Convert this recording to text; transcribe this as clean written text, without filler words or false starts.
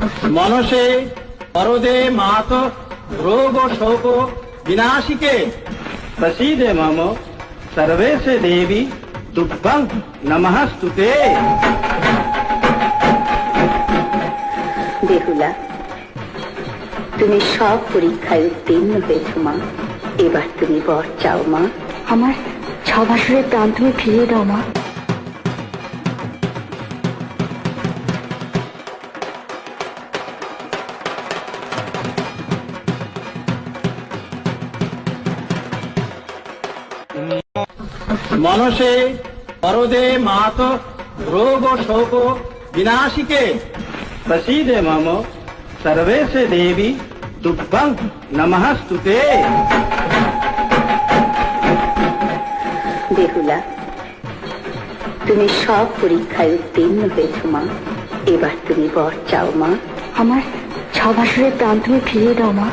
मनसे वरदे मात रोग शोक विनाशिके प्रसीदे मम सर्वेशे देवी तुभ्यं नमस्तुते। বেহুলা, তুমি সব পরীক্ষায় উত্তীর্ণ হয়েছ মা। এবার তুমি বর চাও মা। আমার 6 বছরের প্রাণ তুমি ফিরিয়ে দাও মা। मनसे वरदे मात रोग शोक विनाशिके प्रसीदे मम सर्वेशे देवी तुभ्यं नमस्तुते। বেহুলা, তুমি সব পরীক্ষায় উত্তীর্ণ হয়েছ মা। এবার তুমি বর চাও মা। আমার 6 বছরের প্রাণ তুমি ফিরিয়ে দাও মা।